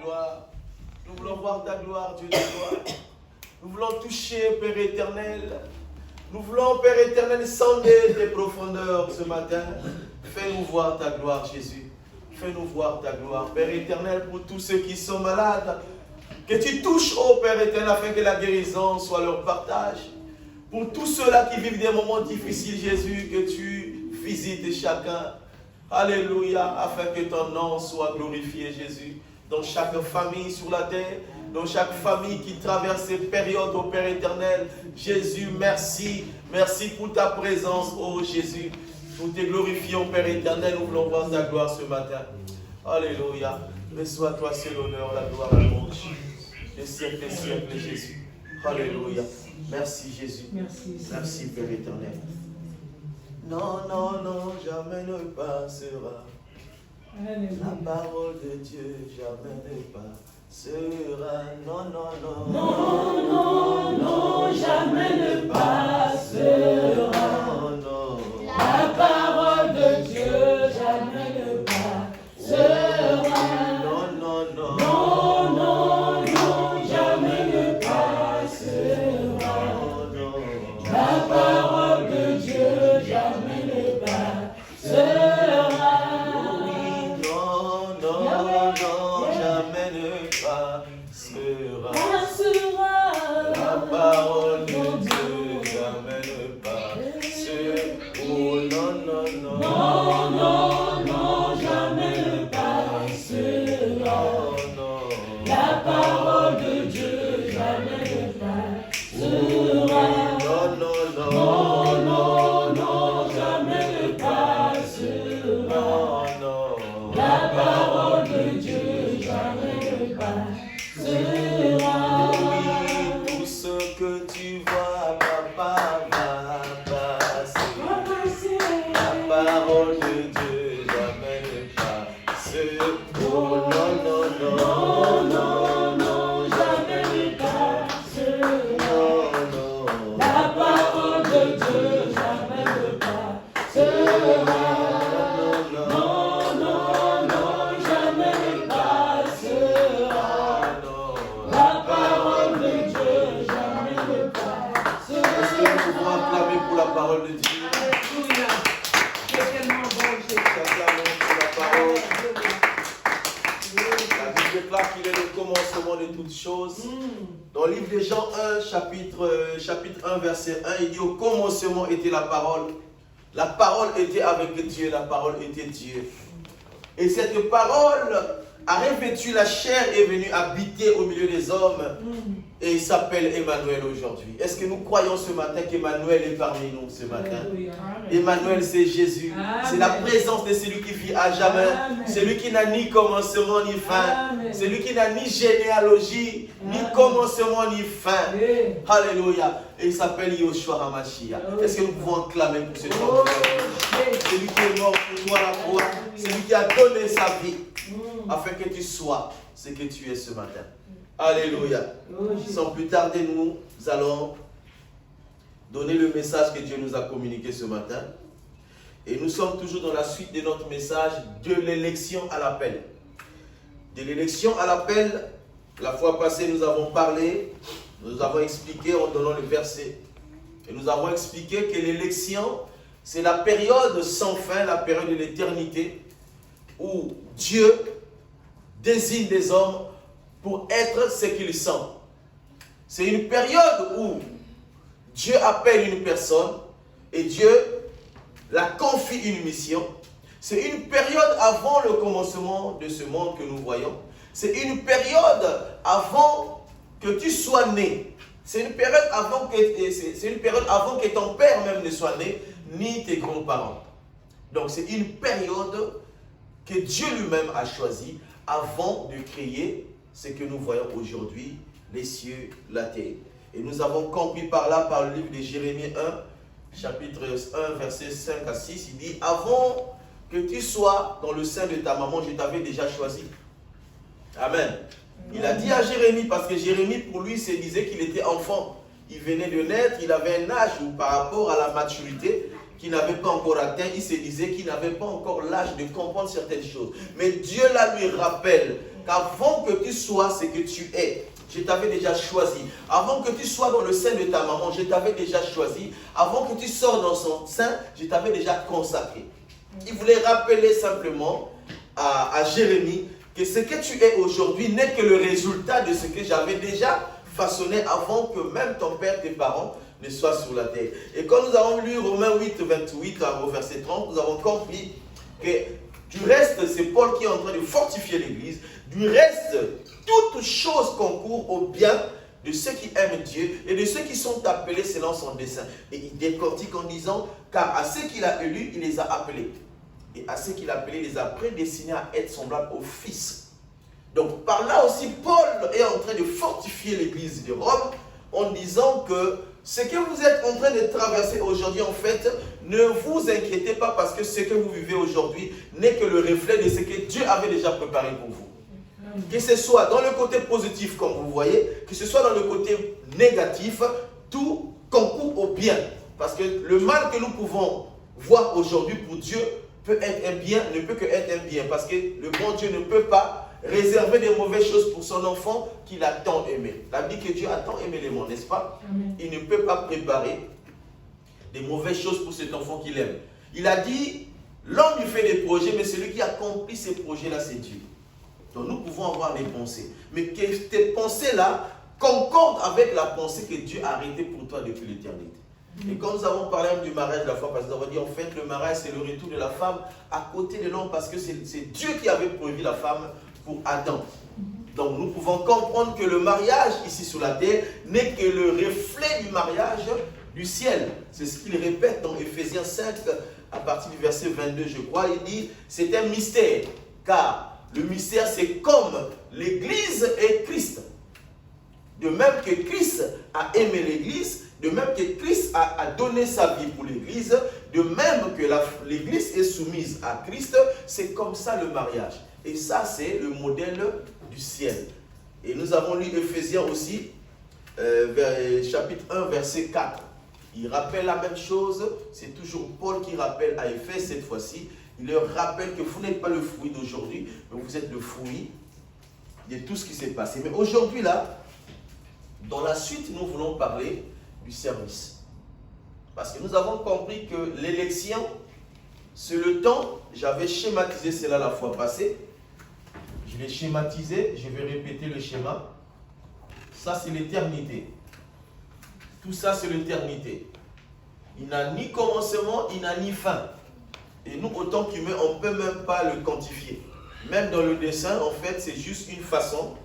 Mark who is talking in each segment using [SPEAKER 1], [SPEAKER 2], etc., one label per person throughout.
[SPEAKER 1] gloire. Nous voulons voir ta gloire, Dieu de gloire. Nous voulons toucher, Père éternel. Nous voulons, Père éternel, sonder tes profondeurs ce matin. Fais-nous voir ta gloire, Jésus. Fais-nous voir ta gloire. Père éternel, pour tous ceux qui sont malades, que tu touches, ô Père éternel, afin que la guérison soit leur partage. Pour tous ceux-là qui vivent des moments difficiles, Jésus, que tu visites chacun. Alléluia, afin que ton nom soit glorifié, Jésus. Dans chaque famille sur la terre, dans chaque famille qui traverse ces périodes, ô Père éternel. Jésus, merci. Merci pour ta présence, ô Jésus. Nous te glorifions, Père éternel. Nous voulons voir ta gloire ce matin. Alléluia. Reçois-toi, c'est l'honneur, la gloire, la louange. Les siècles, Jésus. Alléluia. Merci, Jésus. Merci, Père éternel. Non, non, non, jamais ne passera. La parole de Dieu jamais ne passera. Non, non, non.
[SPEAKER 2] Non, non, non, jamais ne passera.
[SPEAKER 1] Non, non.
[SPEAKER 2] La parole de Dieu jamais ne passera.
[SPEAKER 1] Non, non, non.
[SPEAKER 2] Non, non, non, jamais ne passera.
[SPEAKER 1] Non, non.
[SPEAKER 2] La parole de Dieu jamais ne passera.
[SPEAKER 1] Non, non, non, jamais ne passera. La parole de Dieu jamais ne passera. Oh non, non, non.
[SPEAKER 2] Non, non, non, jamais ne passera.
[SPEAKER 1] Non, non.
[SPEAKER 2] La parole de Dieu jamais ne passera.
[SPEAKER 1] Non, non, non.
[SPEAKER 2] Non, non, non, jamais ne passera.
[SPEAKER 1] Non, non.
[SPEAKER 2] La parole de Dieu jamais ne passera.
[SPEAKER 1] Oui, tout ce que tu vois, papa, va passer. La parole de Dieu jamais ne passe. Oh non, non, non.
[SPEAKER 2] Non, non, non, jamais ne passera.
[SPEAKER 1] Non, non.
[SPEAKER 2] La parole de Dieu jamais ne passera. Non, non, non, jamais ne passera. La parole de Dieu jamais ne
[SPEAKER 1] Est-ce que nous pouvons acclamer pour la parole de Dieu?
[SPEAKER 3] Alléluia. C'est tellement bon, Jésus.
[SPEAKER 1] Acclamons pour la parole. La Bible déclare qu'il est le commencement de toutes choses. Dans le livre de Jean 1, chapitre 1, verset 1, il dit au commencement était la parole. La parole était avec Dieu, la parole était Dieu. Et cette parole a revêtu la chair et est venue habiter au milieu des hommes. Et il s'appelle Emmanuel aujourd'hui. Est-ce que nous croyons ce matin qu'Emmanuel est parmi nous ce matin?
[SPEAKER 3] Alléluia.
[SPEAKER 1] Emmanuel, c'est Jésus.
[SPEAKER 3] Amen.
[SPEAKER 1] C'est la présence de celui qui vit à jamais.
[SPEAKER 3] Amen.
[SPEAKER 1] Celui qui n'a ni commencement ni fin.
[SPEAKER 3] Amen.
[SPEAKER 1] Celui qui n'a ni généalogie, ni
[SPEAKER 3] Amen.
[SPEAKER 1] commencement ni fin.
[SPEAKER 3] Amen.
[SPEAKER 1] Alléluia. Et il s'appelle Yoshua HaMashiach. Est-ce que nous pouvons acclamer pour ce temps?
[SPEAKER 3] Oh,
[SPEAKER 1] Celui qui est mort pour toi à la croix. Celui qui a donné sa vie afin que tu sois ce que tu es ce matin. Alléluia. Sans plus tarder, nous allons donner le message que Dieu nous a communiqué ce matin. Et nous sommes toujours dans la suite de notre message de l'élection à l'appel. De l'élection à l'appel, la fois passée, nous avons parlé, nous avons expliqué en donnant le verset. Et nous avons expliqué que l'élection, c'est la période sans fin, la période de l'éternité, où Dieu désigne des hommes pour être ce qu'ils sont. C'est une période où Dieu appelle une personne et Dieu la confie une mission. C'est une période avant le commencement de ce monde que nous voyons. C'est une période avant que tu sois né. C'est une période avant que ton père même ne soit né, ni tes grands-parents. Donc c'est une période que Dieu lui-même a choisie avant de créer ce que nous voyons aujourd'hui, les cieux, la terre. Et nous avons compris par là, par le livre de Jérémie 1, chapitre 1, versets 5 à 6, il dit, avant que tu sois dans le sein de ta maman, je t'avais déjà choisi. Amen. Il a dit à Jérémie, parce que Jérémie, pour lui, se disait qu'il était enfant. Il venait de naître, il avait un âge où, par rapport à la maturité, qui n'avait pas encore atteint, il se disait qu'il n'avait pas encore l'âge de comprendre certaines choses. Mais Dieu là lui rappelle qu'avant que tu sois ce que tu es, je t'avais déjà choisi. Avant que tu sois dans le sein de ta maman, je t'avais déjà choisi. Avant que tu sors dans son sein, je t'avais déjà consacré. Il voulait rappeler simplement à Jérémie que ce que tu es aujourd'hui n'est que le résultat de ce que j'avais déjà façonné avant que même ton père, tes parents, ne soient sur la terre. Et quand nous avons lu Romains 8, 28 au verset 30, nous avons compris que du reste, c'est Paul qui est en train de fortifier l'Église. Du reste, toute chose concourt au bien de ceux qui aiment Dieu et de ceux qui sont appelés selon son dessein. Et il décortique en disant, car à ceux qu'il a élus, il les a appelés. Et à ceux qu'il a appelés, il les a prédestinés à être semblables au Fils. Donc par là aussi, Paul est en train de fortifier l'Église de Rome en disant que ce que vous êtes en train de traverser aujourd'hui, en fait, ne vous inquiétez pas parce que ce que vous vivez aujourd'hui n'est que le reflet de ce que Dieu avait déjà préparé pour vous. Que ce soit dans le côté positif, comme vous voyez, que ce soit dans le côté négatif, tout concourt au bien. Parce que le mal que nous pouvons voir aujourd'hui pour Dieu peut être un bien, ne peut que être un bien. Parce que le bon Dieu ne peut pas réserver des mauvaises choses pour son enfant qu'il a tant aimé. La Bible dit que Dieu a tant aimé les mondes, n'est-ce pas? Amen. Il ne peut pas préparer des mauvaises choses pour cet enfant qu'il aime. Il a dit, l'homme lui fait des projets, mais celui qui accomplit ces projets-là, c'est Dieu. Donc nous pouvons avoir des pensées. Mais que tes pensées-là concordent avec la pensée que Dieu a arrêtée pour toi depuis l'éternité. Et quand nous avons parlé du mariage la fois passée, nous avons dit en fait le mariage c'est le retour de la femme à côté de l'homme parce que c'est Dieu qui avait prévu la femme pour Adam. Donc nous pouvons comprendre que le mariage ici sur la terre n'est que le reflet du mariage du ciel. C'est ce qu'il répète dans Ephésiens 5 à partir du verset 22 je crois. Il dit c'est un mystère car le mystère c'est comme l'Église et Christ. De même que Christ a aimé l'Église, de même que Christ a donné sa vie pour l'Église, de même que l'Église est soumise à Christ, c'est comme ça le mariage. Et ça, c'est le modèle du ciel. Et nous avons lu Ephésiens aussi, chapitre 1, verset 4. Il rappelle la même chose, c'est toujours Paul qui rappelle à Éphèse cette fois-ci. Il leur rappelle que vous n'êtes pas le fruit d'aujourd'hui, mais vous êtes le fruit de tout ce qui s'est passé. Mais aujourd'hui, là, dans la suite, nous voulons parler du service. Parce que nous avons compris que l'élection, c'est le temps, j'avais schématisé cela la fois passée, je l'ai schématisé, je vais répéter le schéma. Ça, c'est l'éternité. Tout ça, c'est l'éternité. Il n'a ni commencement, il n'a ni fin. Et nous, autant qu'humains, on ne peut même pas le quantifier. Même dans le dessin, en fait, c'est juste une façon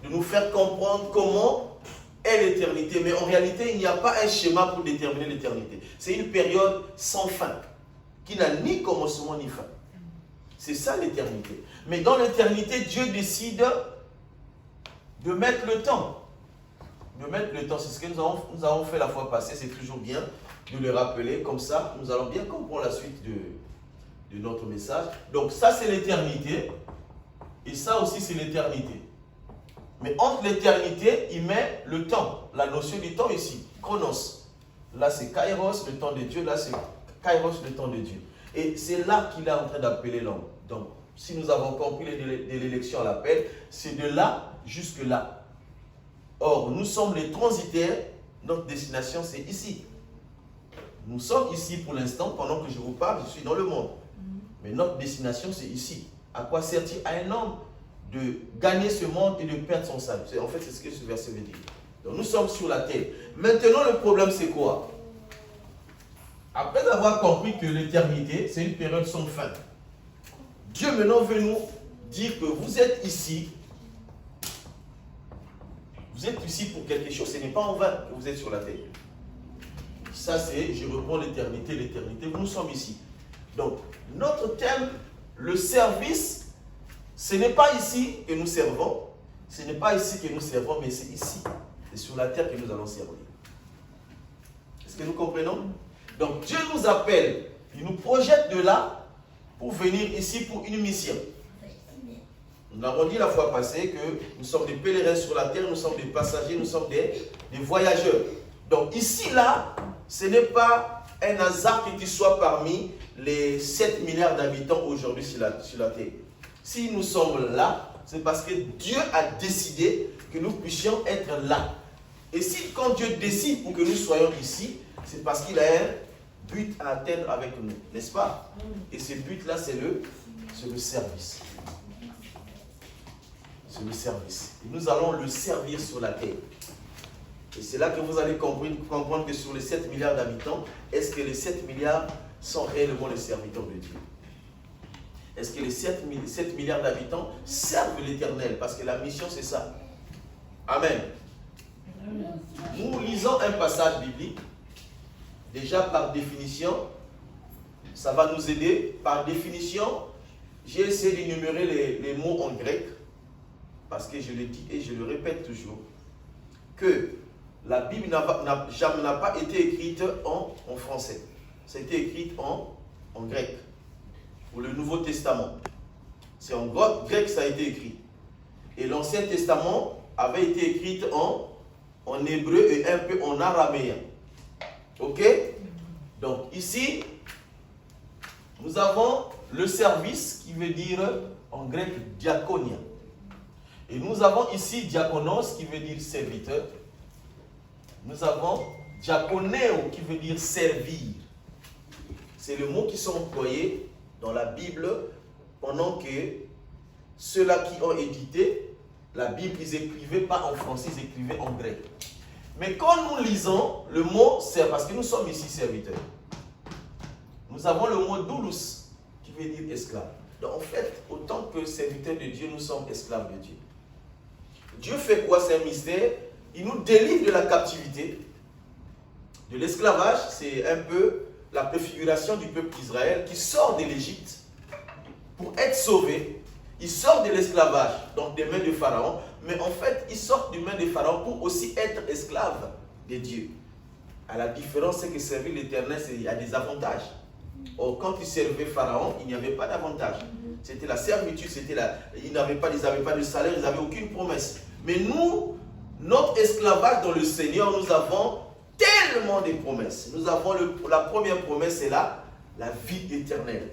[SPEAKER 1] de nous faire comprendre comment est l'éternité. Mais en réalité, il n'y a pas un schéma pour déterminer l'éternité. C'est une période sans fin, qui n'a ni commencement ni fin. C'est ça l'éternité. Mais dans l'éternité, Dieu décide de mettre le temps. De mettre le temps. C'est ce que nous avons fait la fois passée. C'est toujours bien de le rappeler. Comme ça, nous allons bien comprendre la suite de notre message. Donc ça, c'est l'éternité. Et ça aussi, c'est l'éternité. Mais entre l'éternité, il met le temps. La notion du temps ici. Chronos. Là, c'est Kairos, le temps de Dieu. Là, c'est Kairos, le temps de Dieu. Et c'est là qu'il est en train d'appeler l'homme. Donc, si nous avons compris de l'élection à l'appel, c'est de là jusque là. Or, nous sommes les transitaires. Notre destination, c'est ici. Nous sommes ici pour l'instant. Pendant que je vous parle, je suis dans le monde. Mais notre destination, c'est ici. À quoi sert-il à un homme de gagner ce monde et de perdre son salut? En fait, c'est ce que ce verset veut dire. Donc, nous sommes sur la terre. Maintenant, le problème, c'est quoi? Après avoir compris que l'éternité, c'est une période sans fin, Dieu maintenant veut nous dire que vous êtes ici. Vous êtes ici pour quelque chose. Ce n'est pas en vain que vous êtes sur la terre. Ça, c'est, je reprends l'éternité, l'éternité. Nous sommes ici. Donc, notre thème, le service, ce n'est pas ici que nous servons. Ce n'est pas ici que nous servons, mais c'est ici. C'est sur la terre que nous allons servir. Est-ce que nous comprenons? Donc Dieu nous appelle, il nous projette de là pour venir ici pour une mission. Nous avons dit la fois passée que nous sommes des pèlerins sur la terre, nous sommes des passagers, nous sommes des voyageurs. Donc ici, là, ce n'est pas un hasard que tu sois parmi les 7 milliards d'habitants aujourd'hui sur la terre. Si nous sommes là, c'est parce que Dieu a décidé que nous puissions être là. Et si quand Dieu décide pour que nous soyons ici, c'est parce qu'il a un but à atteindre avec nous, n'est-ce pas? Et ce but-là, c'est le service. C'est le service. Et nous allons le servir sur la terre. Et c'est là que vous allez comprendre que sur les 7 milliards d'habitants, est-ce que les 7 milliards sont réellement les serviteurs de Dieu? Est-ce que les 7 milliards d'habitants servent l'Éternel? Parce que la mission, c'est ça. Amen. Nous lisons un passage biblique. Déjà, par définition, ça va nous aider. Par définition, j'ai essayé d'énumérer les mots en grec. Parce que je le dis et je le répète toujours. Que la Bible n'a pas été écrite en français. Ça a été écrit en grec. Pour le Nouveau Testament. C'est en grec que ça a été écrit. Et l'Ancien Testament avait été écrit en hébreu et un peu en araméen. Ok? Donc ici, nous avons le service qui veut dire en grec diaconia. Et nous avons ici diakonos qui veut dire serviteur. Nous avons diakoneo qui veut dire servir. C'est le mot qui sont employés dans la Bible pendant que ceux-là qui ont édité la Bible, ils n'écrivaient pas en français, ils écrivaient en grec. Mais quand nous lisons le mot serviteur, parce que nous sommes ici serviteurs, nous avons le mot doulos qui veut dire esclave. Donc en fait, autant que serviteurs de Dieu, nous sommes esclaves de Dieu. Dieu fait quoi? C'est un mystère. Il nous délivre de la captivité, de l'esclavage. C'est un peu la préfiguration du peuple d'Israël qui sort de l'Égypte pour être sauvé. Il sort de l'esclavage, donc des mains de Pharaon, mais en fait, il sort des mains de Pharaon pour aussi être esclave de Dieu. À la différence, c'est que servir l'Éternel, il y a des avantages. Or, quand ils servaient Pharaon, il n'y avait pas d'avantage. C'était la servitude, ils n'avaient pas de salaire, ils n'avaient aucune promesse. Mais nous, notre esclavage dans le Seigneur, nous avons tellement de promesses. Nous avons la première promesse, c'est la vie éternelle.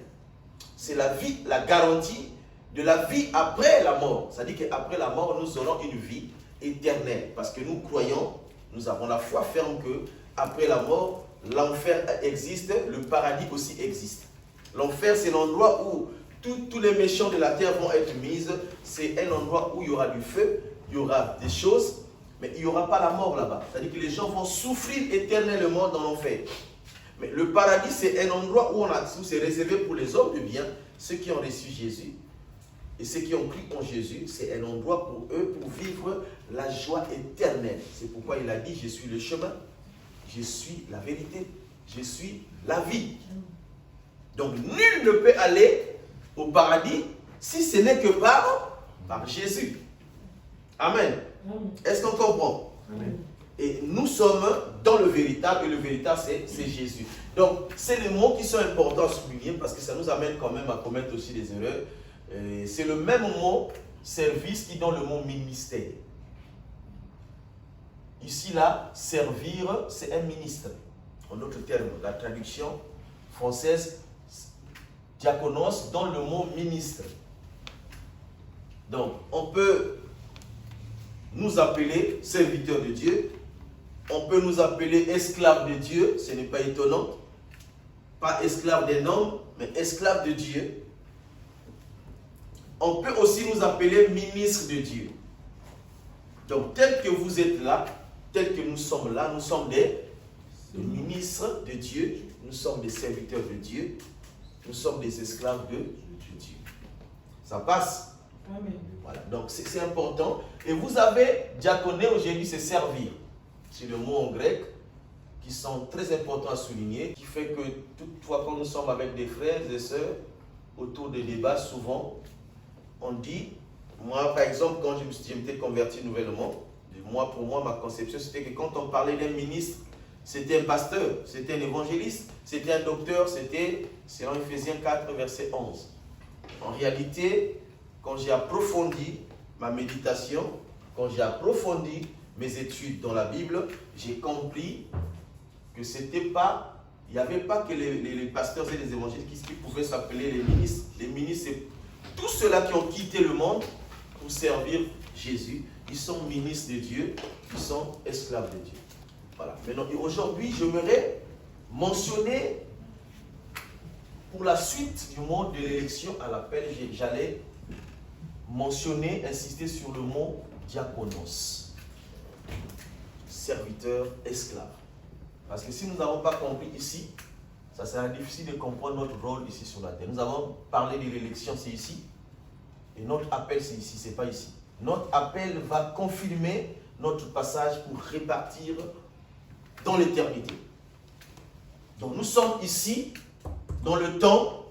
[SPEAKER 1] C'est la vie, la garantie de la vie après la mort. C'est-à-dire qu'après la mort, nous aurons une vie éternelle. Parce que nous croyons, nous avons la foi ferme que après la mort, l'enfer existe, le paradis aussi existe. L'enfer, c'est l'endroit où tous les méchants de la terre vont être mis. C'est un endroit où il y aura du feu, il y aura des choses, mais il n'y aura pas la mort là-bas. C'est-à-dire que les gens vont souffrir éternellement dans l'enfer. Mais le paradis, c'est un endroit où c'est réservé pour les hommes de bien, ceux qui ont reçu Jésus. Et ceux qui ont cru en Jésus, c'est un endroit pour eux, pour vivre la joie éternelle. C'est pourquoi il a dit, je suis le chemin, je suis la vérité, je suis la vie. Donc nul ne peut aller au paradis si ce n'est que par Jésus. Amen. Est-ce qu'on comprend? Amen. Et nous sommes dans le véritable, et le véritable c'est Jésus. Donc c'est les mots qui sont importants à souligner parce que ça nous amène quand même à commettre aussi des erreurs. C'est le même mot service qui donne le mot ministère. Ici là, servir, c'est un ministre. En d'autres termes, la traduction française, diakonos, donne le mot ministre. Donc, on peut nous appeler serviteurs de Dieu. On peut nous appeler esclaves de Dieu, ce n'est pas étonnant. Pas esclaves d'un homme, mais esclaves de Dieu. On peut aussi nous appeler ministres de Dieu. Donc, tel que vous êtes là, tel que nous sommes là, nous sommes des ministres de Dieu, nous sommes des serviteurs de Dieu, nous sommes des esclaves de Dieu. Ça passe? Amen. Voilà, donc c'est important. Et vous avez diaconé aujourd'hui, c'est servir. C'est le mot en grec qui sont très importants à souligner, qui fait que toutefois quand nous sommes avec des frères et sœurs autour des débats, souvent on dit, moi par exemple quand je m'étais converti nouvellement, pour moi ma conception c'était que quand on parlait d'un ministre, c'était un pasteur, c'était un évangéliste, c'était un docteur, c'était selon Ephésiens 4 verset 11. En réalité, quand j'ai approfondi ma méditation, quand j'ai approfondi mes études dans la Bible, j'ai compris que ce n'était pas Il n'y avait pas que les pasteurs et les évangélistes qui pouvaient s'appeler les ministres. Les ministres, c'est tous ceux-là qui ont quitté le monde pour servir Jésus. Ils sont ministres de Dieu, ils sont esclaves de Dieu. Voilà. Maintenant, aujourd'hui, j'aimerais mentionner, pour la suite du mot de l'élection à l'appel, j'allais mentionner, insister sur le mot diakonos, serviteur, esclave. Parce que si nous n'avons pas compris ici, ça sera difficile de comprendre notre rôle ici sur la terre. Nous avons parlé de l'élection, c'est ici, et notre appel, c'est ici, c'est pas ici. Notre appel va confirmer notre passage pour répartir dans l'éternité. Donc nous sommes ici, dans le temps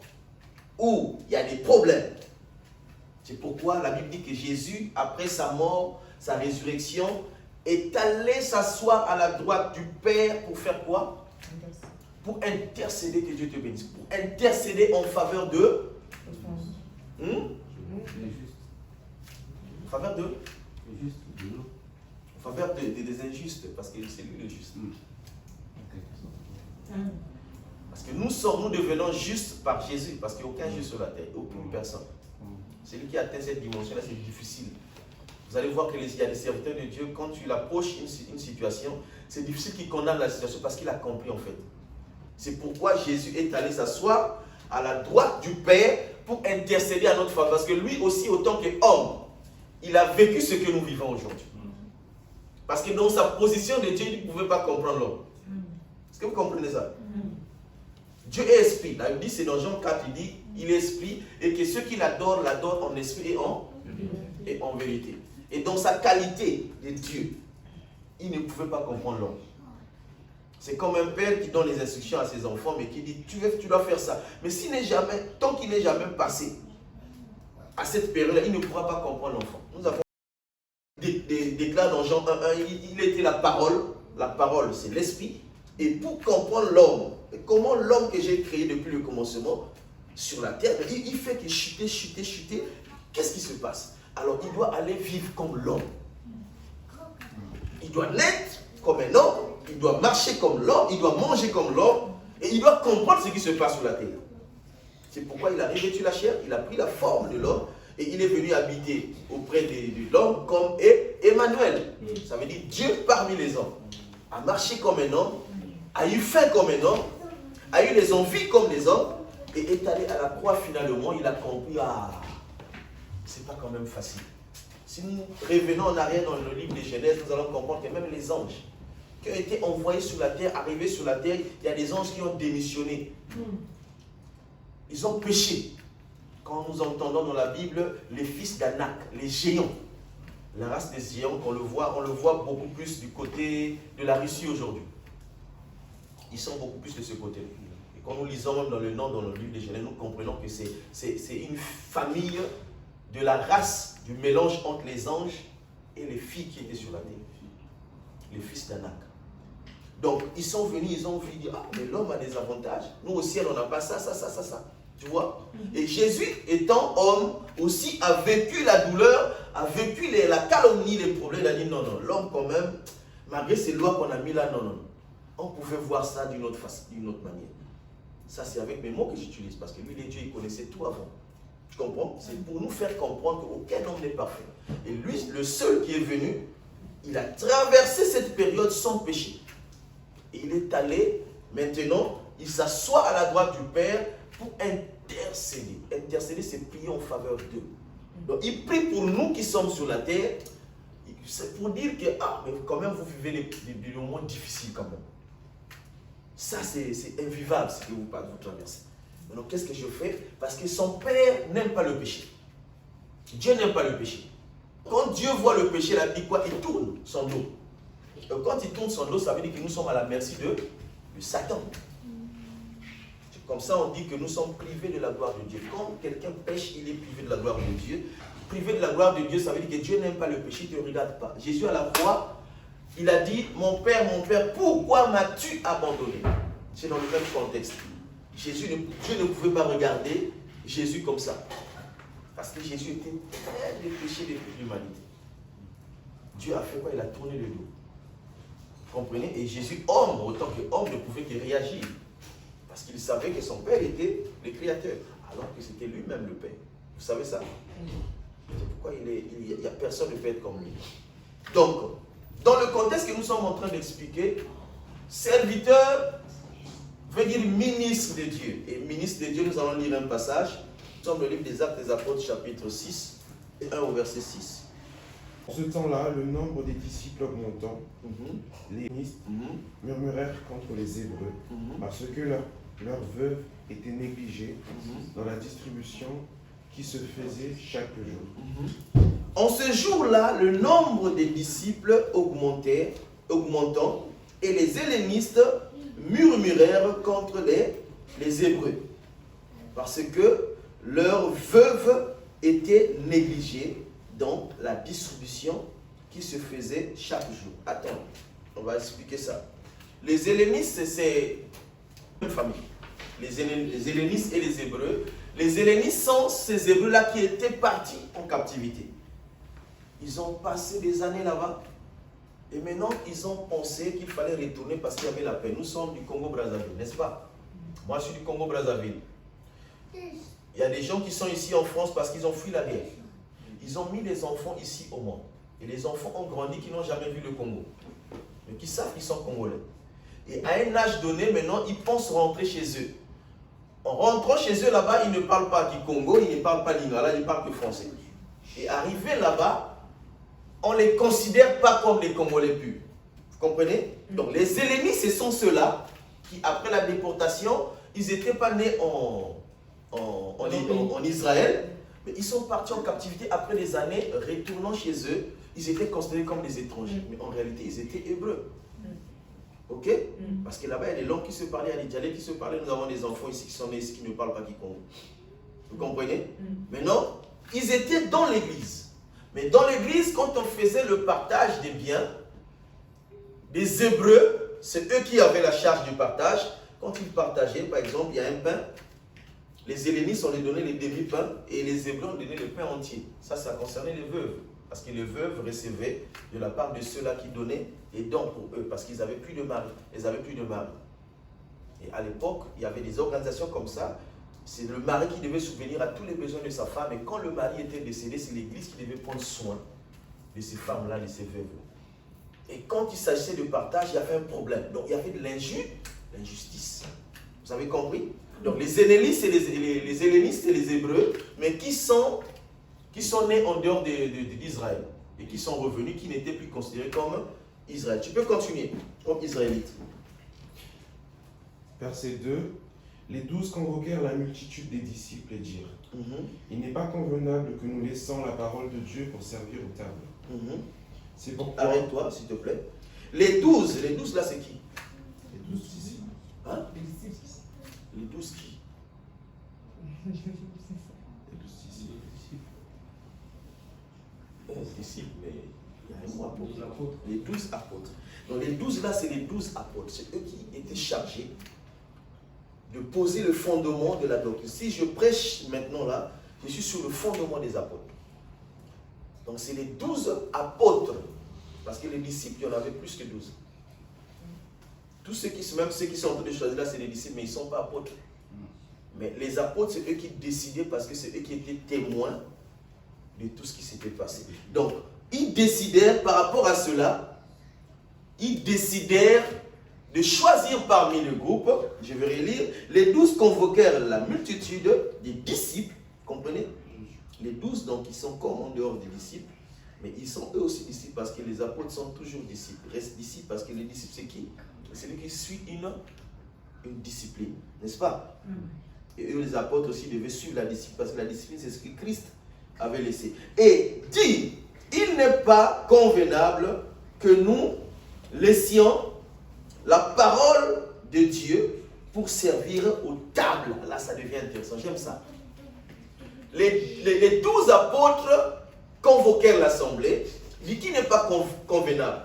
[SPEAKER 1] où il y a des problèmes. C'est pourquoi la Bible dit que Jésus, après sa mort, sa résurrection, est allé s'asseoir à la droite du Père pour faire quoi? Pour intercéder, que Dieu te bénisse. Pour intercéder en faveur de... En faveur de... En faveur des injustes, parce que c'est lui le juste. Parce que nous devenons justes par Jésus, parce qu'il n'y a aucun juste sur la terre, aucune personne. Celui qui atteint cette dimension-là, c'est difficile. Vous allez voir qu'il y a des serviteurs de Dieu, quand tu l'approches une situation, c'est difficile qu'il condamne la situation parce qu'il a compris en fait. C'est pourquoi Jésus est allé s'asseoir à la droite du Père pour intercéder à notre faveur. Parce que lui aussi, autant qu'homme, il a vécu ce que nous vivons aujourd'hui. Parce que dans sa position de Dieu, il ne pouvait pas comprendre l'homme. Est-ce que vous comprenez ça? Dieu est esprit. Là, il dit, c'est dans Jean 4, il dit, il est esprit, et que ceux qui l'adorent en esprit et en vérité. Et dans sa qualité de Dieu, il ne pouvait pas comprendre l'homme. C'est comme un père qui donne les instructions à ses enfants, mais qui dit, tu dois faire ça. Mais tant qu'il n'est jamais passé à cette période-là, il ne pourra pas comprendre l'enfant. Nous avons déclaré dans Jean 1:1, il était la parole c'est l'esprit, et pour comprendre l'homme, comment l'homme que j'ai créé depuis le commencement sur la terre, il fait que chuter, qu'est-ce qui se passe? Alors il doit aller vivre comme l'homme. Il doit naître comme un homme, il doit marcher comme l'homme, il doit manger comme l'homme, et il doit comprendre ce qui se passe sur la terre. C'est pourquoi il a revêtu la chair, il a pris la forme de l'homme, et il est venu habiter auprès de l'homme comme Emmanuel. Ça veut dire Dieu parmi les hommes. A marché comme un homme, a eu faim comme un homme, a eu les envies comme les hommes, et est allé à la croix finalement, il a compris, c'est pas quand même facile. Si nous revenons en arrière dans le livre de Genèse, nous allons comprendre que même les anges qui ont été envoyés sur la terre, arrivés sur la terre, il y a des anges qui ont démissionné. Ils ont péché. Quand nous entendons dans la Bible les fils d'Anak, les géants, la race des géants, on le voit beaucoup plus du côté de la Russie aujourd'hui. Ils sont beaucoup plus de ce côté. Et quand nous lisons même dans le livre de Genèse, nous comprenons que c'est une famille de la race, du mélange entre les anges et les filles qui étaient sur la terre. Les fils d'Anak. Donc, ils sont venus, ils ont vu dire, mais l'homme a des avantages. Nous aussi, on n'a pas ça. Tu vois? Et Jésus, étant homme, aussi a vécu la douleur, a vécu la calomnie, les problèmes. Il a dit, non, l'homme quand même, malgré ces lois qu'on a mis là, non. On pouvait voir ça d'une autre manière. Ça, c'est avec mes mots que j'utilise, parce que lui, les dieux, il connaissait tout avant. Tu comprends? C'est pour nous faire comprendre qu'aucun homme n'est parfait. Et lui, le seul qui est venu, il a traversé cette période sans péché. Et il est allé, maintenant, il s'assoit à la droite du Père pour intercéder. Intercéder, c'est prier en faveur d'eux. Donc, il prie pour nous qui sommes sur la terre. C'est pour dire que, mais quand même, vous vivez des moments difficiles quand même. Ça, c'est invivable ce que vous traversez. Donc, qu'est-ce que je fais? Parce que son Père n'aime pas le péché. Dieu n'aime pas le péché. Quand Dieu voit le péché, il dit quoi? Il tourne son dos. Donc, quand il tourne son dos, ça veut dire que nous sommes à la merci de Satan. Comme ça, on dit que nous sommes privés de la gloire de Dieu. Quand quelqu'un pêche, il est privé de la gloire de Dieu. Privé de la gloire de Dieu, ça veut dire que Dieu n'aime pas le péché, il ne te regarde pas. Jésus à la croix, il a dit, mon Père, pourquoi m'as-tu abandonné? C'est dans le même contexte. Dieu ne pouvait pas regarder Jésus comme ça. Parce que Jésus était très péché de toute l'humanité. Dieu a fait quoi? Il a tourné le dos. Vous comprenez? Et Jésus, homme, autant qu'homme, ne pouvait que réagir. Parce qu'il savait que son père était le créateur, alors que c'était lui-même le père. Vous savez ça? C'est pourquoi il n'y a personne ne peut être comme lui. Donc, dans le contexte que nous sommes en train d'expliquer, serviteur veut dire ministre de Dieu. Et ministre de Dieu, nous allons lire un passage. Nous sommes dans le livre des Actes des Apôtres, chapitre 6, et 1 au verset 6.
[SPEAKER 4] En ce temps-là, le nombre des disciples augmentant, les ministres murmurèrent contre les Hébreux, parce que leurs veuves étaient négligées dans la distribution qui se faisait chaque jour.
[SPEAKER 1] En ce jour-là, le nombre des disciples augmentant, et les hellénistes murmurèrent contre les Hébreux, parce que leurs veuves étaient négligées dans la distribution qui se faisait chaque jour. Attends, on va expliquer ça. Les hellénistes, c'est une famille. Les hellénistes et les Hébreux. Les hellénistes sont ces Hébreux-là qui étaient partis en captivité. Ils ont passé des années là-bas. Et maintenant, ils ont pensé qu'il fallait retourner parce qu'il y avait la paix. Nous sommes du Congo-Brazzaville, n'est-ce pas? Moi, je suis du Congo-Brazzaville. Il y a des gens qui sont ici en France parce qu'ils ont fui la guerre. Ils ont mis les enfants ici au monde. Et les enfants ont grandi qui n'ont jamais vu le Congo. Mais qui savent qu'ils sont congolais. Et à un âge donné, maintenant, ils pensent rentrer chez eux. En rentrant chez eux là-bas, ils ne parlent pas du Congo, ils ne parlent pas lingala, ils ne parlent que français. Et arrivés là-bas, on ne les considère pas comme les Congolais purs. Vous comprenez? Donc les hellénistes, ce sont ceux-là qui, après la déportation, ils n'étaient pas nés en Israël, mais ils sont partis en captivité après des années, retournant chez eux, ils étaient considérés comme des étrangers. Mais en réalité, ils étaient hébreux. Ok? Parce que là-bas, il y a des langues qui se parlaient, il y a des dialectes qui se parlaient. Nous avons des enfants ici qui sont nés ici qui ne parlent pas Kikongo. Vous comprenez? Maintenant, ils étaient dans l'église. Mais dans l'église, quand on faisait le partage des biens, des Hébreux, c'est eux qui avaient la charge du partage. Quand ils partageaient, par exemple, il y a un pain, les hellénistes, on les donnait les demi-pains et les Hébreux, on donnait le pain entier. Ça concernait les veuves. Parce que les veuves recevaient de la part de ceux-là qui donnaient des dons pour eux, parce qu'ils n'avaient plus de mari. Ils n'avaient plus de mari. Et à l'époque, il y avait des organisations comme ça. C'est le mari qui devait subvenir à tous les besoins de sa femme. Et quand le mari était décédé, c'est l'église qui devait prendre soin de ces femmes-là, de ces veuves-là. Et quand il s'agissait de partage, il y avait un problème. Donc il y avait de l'injustice. Vous avez compris? Donc les hellénistes et les hellénistes et les Hébreux, mais qui sont nés en dehors d'Israël et qui sont revenus, qui n'étaient plus considérés comme Israël. Tu peux continuer, comme Israélite.
[SPEAKER 4] Verset 2. Les 12 convoquèrent la multitude des disciples et dirent, il n'est pas convenable que nous laissions la parole de Dieu pour servir aux tables. C'est pourquoi...
[SPEAKER 1] Arrête-toi, s'il te plaît. Les 12 là, c'est qui?
[SPEAKER 4] Les 12 disciples.
[SPEAKER 1] Hein? Les 12 qui?
[SPEAKER 4] Les 12 disciples.
[SPEAKER 1] Disciples, mais il y a un mot apôtre. Les 12 apôtres. Donc les 12 là, c'est les 12 apôtres. C'est eux qui étaient chargés de poser le fondement de la doctrine. Si je prêche maintenant là, je suis sur le fondement des apôtres. Donc c'est les 12 apôtres. Parce que les disciples, il y en avait plus que 12. Tous ceux qui, même ceux qui sont en train de choisir là, c'est des disciples, mais ils ne sont pas apôtres. Mais les apôtres, c'est eux qui décidaient parce que c'est eux qui étaient témoins de tout ce qui s'était passé. Donc, ils décidèrent par rapport à cela, ils décidèrent de choisir parmi le groupe, je vais relire, les 12 convoquèrent la multitude des disciples, comprenez? Les 12, donc, ils sont comme en dehors des disciples, mais ils sont eux aussi disciples parce que les apôtres sont toujours disciples. Restent disciples parce que les disciples, c'est qui? C'est celui qui suit une discipline, n'est-ce pas? Et eux, les apôtres aussi, devaient suivre la discipline parce que la discipline, c'est ce que Christ avait laissé. Et dit, il n'est pas convenable que nous laissions la parole de Dieu pour servir aux tables. Là, ça devient intéressant. J'aime ça. Les 12 apôtres convoquèrent l'assemblée. Dit qu'il n'est pas convenable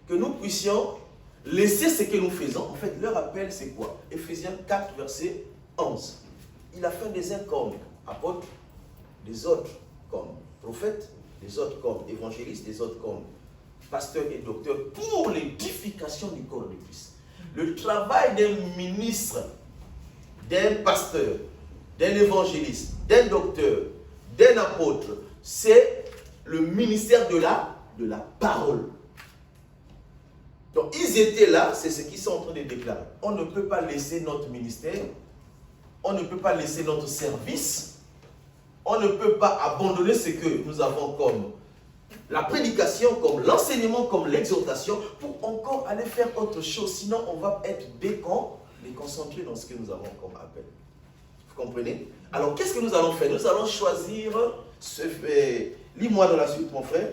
[SPEAKER 1] que nous puissions laisser ce que nous faisons. En fait, leur appel, c'est quoi? Éphésiens 4, verset 11. Il a fait des uns comme apôtres, des autres comme prophètes, des autres comme évangélistes, des autres comme pasteurs et docteurs pour l'édification du corps de Christ. Le travail d'un ministre, d'un pasteur, d'un évangéliste, d'un docteur, d'un apôtre, c'est le ministère de la parole. Donc ils étaient là, c'est ce qu'ils sont en train de déclarer. On ne peut pas laisser notre ministère, on ne peut pas laisser notre service, on ne peut pas abandonner ce que nous avons comme la prédication, comme l'enseignement, comme l'exhortation, pour encore aller faire autre chose. Sinon, on va être déconcentré dans ce que nous avons comme appel. Vous comprenez? Alors, qu'est-ce que nous allons faire? Nous allons choisir ce fait. Lis-moi dans la suite, mon frère.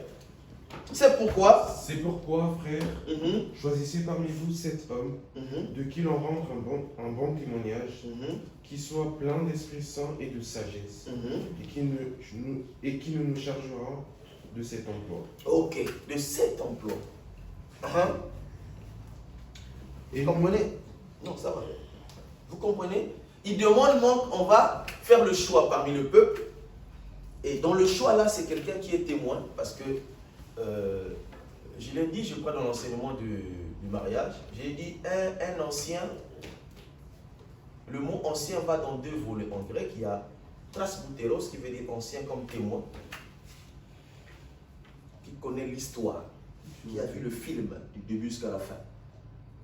[SPEAKER 1] C'est pourquoi,
[SPEAKER 4] frère, choisissez parmi vous 7 hommes, de qui l'on rentre un bon témoignage, qui soit plein d'Esprit Saint et de sagesse, et qui nous chargera de cet emploi.
[SPEAKER 1] Ok, de cet emploi. Vous comprenez? Non, ça va. Vous comprenez? Il demande, on va faire le choix parmi le peuple. Et dans le choix là, c'est quelqu'un qui est témoin, parce que je l'ai dit, je crois, dans l'enseignement du mariage, j'ai dit un ancien. Le mot ancien va dans 2 volets. En grec, il y a trasbuteros qui veut dire ancien comme témoin, qui connaît l'histoire, qui a vu le film du début jusqu'à la fin.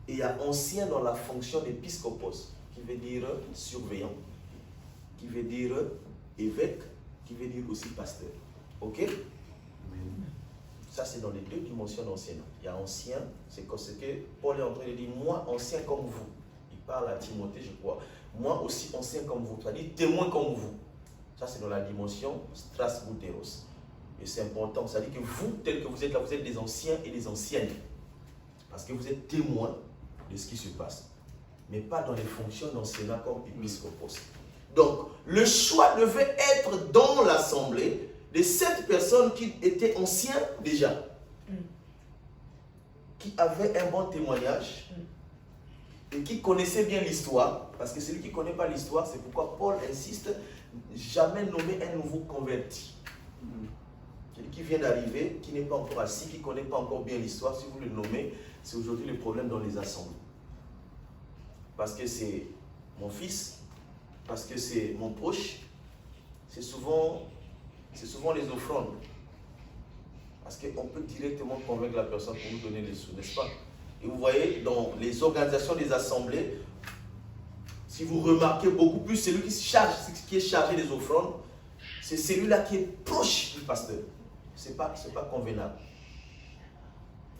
[SPEAKER 1] Et il y a ancien dans la fonction d'épiscopos, qui veut dire surveillant, qui veut dire évêque, qui veut dire aussi pasteur. Ok? Ça, c'est dans les 2 dimensions d'anciennement. Il y a ancien, c'est ce que Paul est en train de dire, moi, ancien comme vous. Il parle à Timothée, je crois. Moi aussi, ancien comme vous. C'est-à-dire témoin comme vous. Ça, c'est dans la dimension strasbuteros. Et c'est important. C'est-à-dire que vous, tel que vous êtes là, vous êtes des anciens et des anciennes. Parce que vous êtes témoins de ce qui se passe. Mais pas dans les fonctions d'enseignant comme épiscopos. Donc, le choix devait être dans l'assemblée de 7 personnes qui étaient anciens déjà, qui avaient un bon témoignage et qui connaissaient bien l'histoire, parce que celui qui ne connaît pas l'histoire, c'est pourquoi Paul insiste, jamais nommer un nouveau converti. Celui qui vient d'arriver, qui n'est pas encore assis, qui ne connaît pas encore bien l'histoire, si vous le nommez, c'est aujourd'hui le problème dans les assemblées. Parce que c'est mon fils, parce que c'est mon proche, c'est souvent les offrandes. Parce qu'on peut directement convaincre la personne pour nous donner les sous, n'est-ce pas? Et vous voyez, dans les organisations des assemblées, si vous remarquez beaucoup plus, celui qui est chargé des offrandes, c'est celui-là qui est proche du pasteur. Ce n'est pas convenable.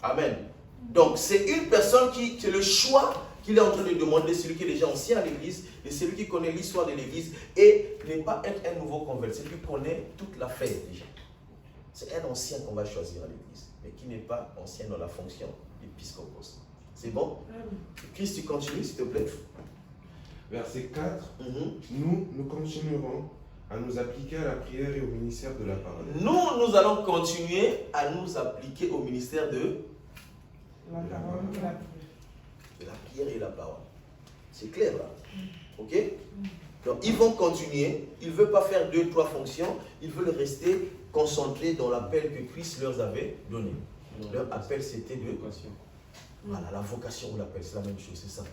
[SPEAKER 1] Amen. Donc, c'est une personne c'est le choix qu'il est en train de demander, celui qui est déjà ancien à l'église, et celui qui connaît l'histoire de l'église, et ne pas être un nouveau converti, celui qui connaît toute l'affaire déjà. C'est un ancien qu'on va choisir à l'église, mais qui n'est pas ancien dans la fonction d'épiscopos. C'est bon? Christ, tu continues, s'il te plaît.
[SPEAKER 4] Verset 4. Nous continuerons à nous appliquer à la prière et au ministère de la parole.
[SPEAKER 1] Nous allons continuer à nous appliquer au ministère de
[SPEAKER 3] la parole.
[SPEAKER 1] De la prière et la parole. C'est clair là? Ok? Donc ils vont continuer, ils ne veulent pas faire 2-3 fonctions, ils veulent rester concentrés dans l'appel que Christ leur avait donné. Leur appel c'était de vocation. Voilà, la vocation ou l'appel, c'est la même chose, c'est ça.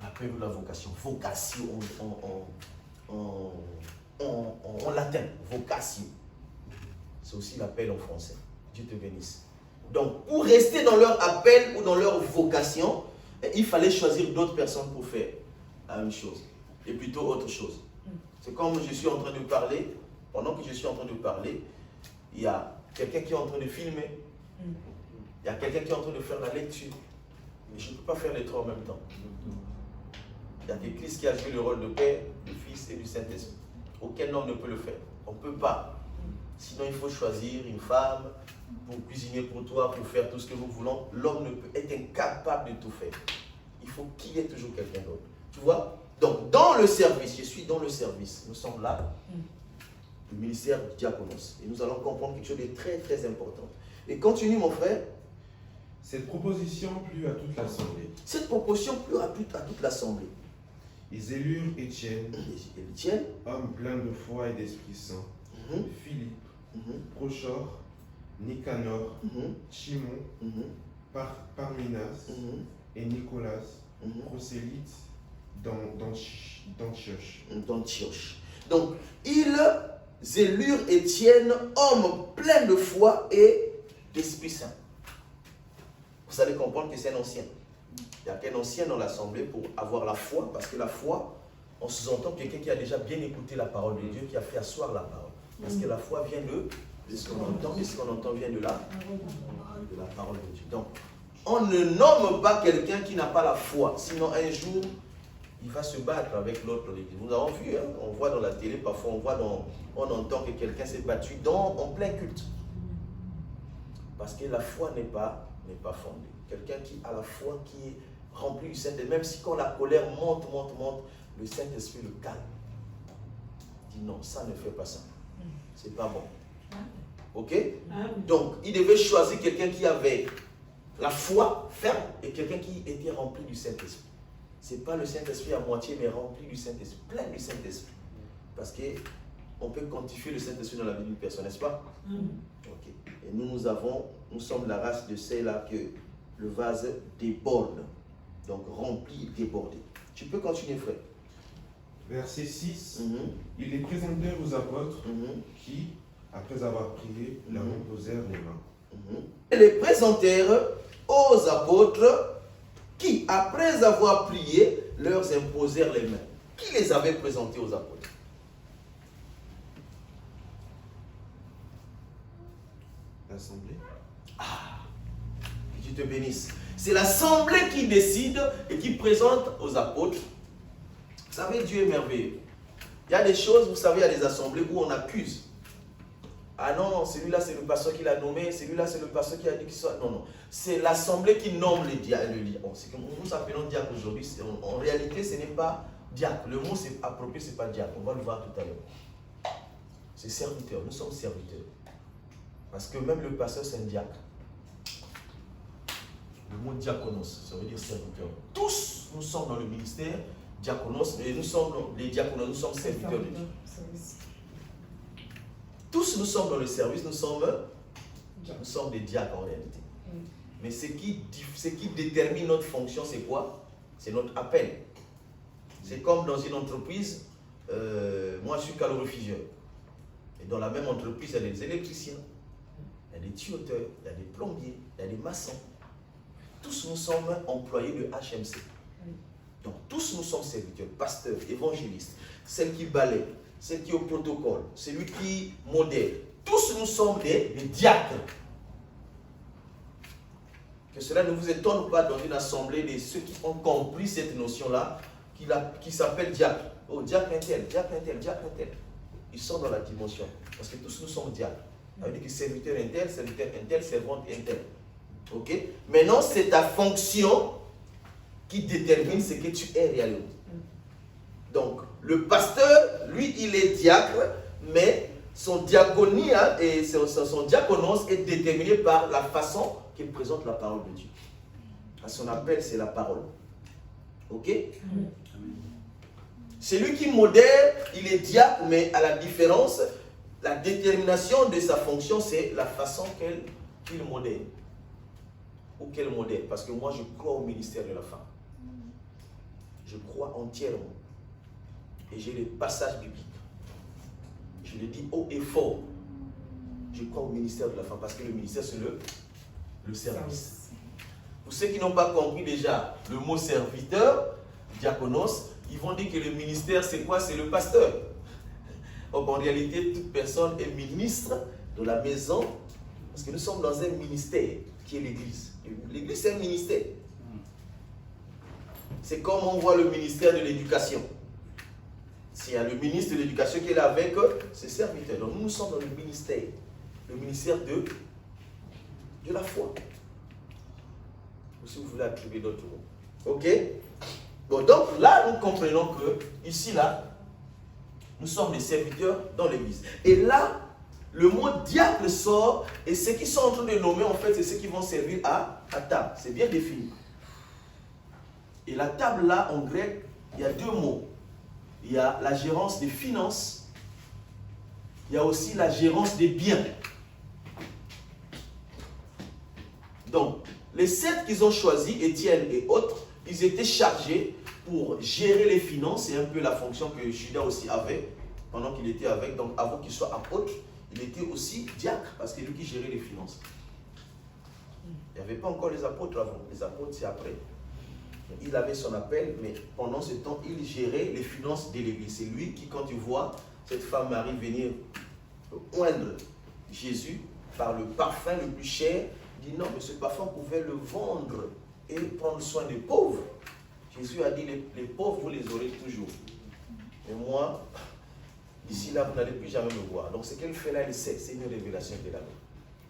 [SPEAKER 1] L'appel ou la vocation. Vocation en latin, vocation. C'est aussi l'appel en français. Dieu te bénisse. Donc, pour rester dans leur appel ou dans leur vocation, il fallait choisir d'autres personnes pour faire la même chose. Et plutôt autre chose. C'est comme je suis en train de parler, pendant que je suis en train de parler, il y a quelqu'un qui est en train de filmer, il y a quelqu'un qui est en train de faire la lecture. Mais je ne peux pas faire les 3 en même temps. Il y a que Christ qui a joué le rôle de Père, du Fils et du Saint-Esprit. Aucun homme ne peut le faire. On ne peut pas. Sinon, il faut choisir une femme pour cuisiner pour toi, pour faire tout ce que nous voulons. L'homme ne peut être incapable de tout faire. Il faut qu'il y ait toujours quelqu'un d'autre. Tu vois? Donc, dans le service, je suis dans le service. Nous sommes là, le ministère du diaconos. Et nous allons comprendre quelque chose de très, très important. Et continue, mon frère.
[SPEAKER 4] Cette proposition plut à toute l'assemblée.
[SPEAKER 1] Cette proposition plut à toute l'assemblée.
[SPEAKER 4] Ils élurent Étienne, homme plein de foi et d'Esprit Saint, Philippe, Prochor, Nicanor, Timon, Parménas, et Nicolas, prosélyte d'Antioche.
[SPEAKER 1] Donc, ils élurent Étienne, homme plein de foi et d'Esprit Saint. Vous allez comprendre que c'est un ancien. Il n'y a qu'un ancien dans l'assemblée pour avoir la foi, parce que la foi, on sous-entend quelqu'un qui a déjà bien écouté la parole de Dieu, qui a fait asseoir la parole. Parce que la foi vient de ce qu'on entend, et ce qu'on entend vient de la parole de Dieu. Donc, on ne nomme pas quelqu'un qui n'a pas la foi, sinon un jour, il va se battre avec l'autre. Nous avons vu, hein, on voit dans la télé, parfois on entend que quelqu'un s'est battu en plein culte. Parce que la foi n'est pas fondée. Quelqu'un qui a la foi, qui est rempli du Saint-Esprit, même si quand la colère monte, le Saint-Esprit le calme. Il dit non, ça ne fait pas ça. C'est pas bon. Ok? Donc, il devait choisir quelqu'un qui avait la foi ferme et quelqu'un qui était rempli du Saint-Esprit. Ce n'est pas le Saint-Esprit à moitié, mais rempli du Saint-Esprit, plein du Saint-Esprit. Parce qu'on peut quantifier le Saint-Esprit dans la vie d'une personne, n'est-ce pas? Ok. Et nous sommes la race de celle-là que le vase déborde. Donc rempli et débordé. Tu peux continuer, frère.
[SPEAKER 4] Verset 6. Ils les présentèrent aux apôtres qui, après avoir prié, leur imposèrent les mains.
[SPEAKER 1] Ils les présentèrent aux apôtres qui, après avoir prié, leur imposèrent les mains. Qui les avait présentés aux apôtres?
[SPEAKER 4] L'assemblée.
[SPEAKER 1] Que Dieu te bénisse. C'est l'assemblée qui décide et qui présente aux apôtres. Vous savez, Dieu est merveilleux. Il y a des choses, vous savez, il y a des assemblées où on accuse. Ah non, celui-là c'est le pasteur qui l'a nommé, celui-là c'est le pasteur qui a dit qu'il soit... Non. C'est l'assemblée qui nomme les diacres. C'est comme nous appelons diacre aujourd'hui. En réalité, ce n'est pas diacre. Le mot c'est approprié, ce n'est pas diacre. On va le voir tout à l'heure. C'est serviteur. Nous sommes serviteurs. Parce que même le pasteur c'est un diacre. Le mot diaconos, ça veut dire serviteur. Tous, nous sommes dans le ministère diaconos, et nous sommes les diaconos, nous sommes serviteurs de Dieu. Tous, nous sommes dans le service, nous sommes des diacres en réalité. Mais ce qui détermine notre fonction, c'est quoi? C'est notre appel. C'est comme dans une entreprise, moi je suis calorifugeur. Et dans la même entreprise, il y a des électriciens, il y a des tuyauteurs, il y a des plombiers, il y a des maçons. Tous nous sommes employés de HMC. Donc tous nous sommes serviteurs, pasteurs, évangélistes, celles qui balaient, celles qui au protocole, celui qui modèle. Tous nous sommes des diacres. Que cela ne vous étonne pas dans une assemblée de ceux qui ont compris cette notion-là, qui s'appelle diacre. Oh, diacre intel, diacre intel, diacre intel. Ils sont dans la dimension. Parce que tous nous sommes diacres. Ça veut dire que serviteur intel, servante intel. Ok? Maintenant, c'est ta fonction qui détermine ce que tu es réellement. Donc, le pasteur, lui, il est diacre, mais son diaconie et son diaconos est déterminé par la façon qu'il présente la parole de Dieu. À son appel, c'est la parole. Ok? C'est lui qui modère, il est diacre, mais à la différence, la détermination de sa fonction, c'est la façon qu'il modère. Ou qu'elle modèle. Parce que moi, je crois au ministère de la femme. Je crois entièrement. Et j'ai les passages bibliques. Je le dis haut et fort. Je crois au ministère de la femme. Parce que le ministère, c'est le service. Pour ceux qui n'ont pas compris déjà le mot serviteur, diaconos, ils vont dire que le ministère, c'est quoi? C'est le pasteur. Donc, en réalité, toute personne est ministre de la maison. Parce que nous sommes dans un ministère qui est l'Église. L'Église, c'est un ministère. C'est comme on voit le ministère de l'Éducation. S'il y a le ministre de l'Éducation qui est là avec ses serviteurs. Donc nous sommes dans le ministère de la foi. Ou si vous voulez attribuer d'autres mots. Ok? Bon, donc là, nous comprenons que, ici, là, nous sommes des serviteurs dans l'Église. Et là, le mot diacre sort, et ceux qui sont en train de nommer, en fait, c'est ceux qui vont servir à table. C'est bien défini. Et la table, là, en grec, il y a deux mots. Il y a la gérance des finances, il y a aussi la gérance des biens. Donc, les 7 qu'ils ont choisis, Étienne et autres, ils étaient chargés pour gérer les finances. C'est un peu la fonction que Judas aussi avait pendant qu'il était avec. Donc avant qu'il soit apôtre, il était aussi diacre parce que c'est lui qui gérait les finances. Il n'y avait pas encore les apôtres avant. Les apôtres, c'est après. Il avait son appel, mais pendant ce temps, il gérait les finances de l'église. C'est lui qui, quand il voit cette femme Marie venir oindre Jésus par le parfum le plus cher, il dit non, mais ce parfum pouvait le vendre et prendre soin des pauvres. Jésus a dit les pauvres, vous les aurez toujours. Et moi, d'ici là, vous n'allez plus jamais me voir. Donc ce qu'elle fait là, c'est une révélation de l'amour.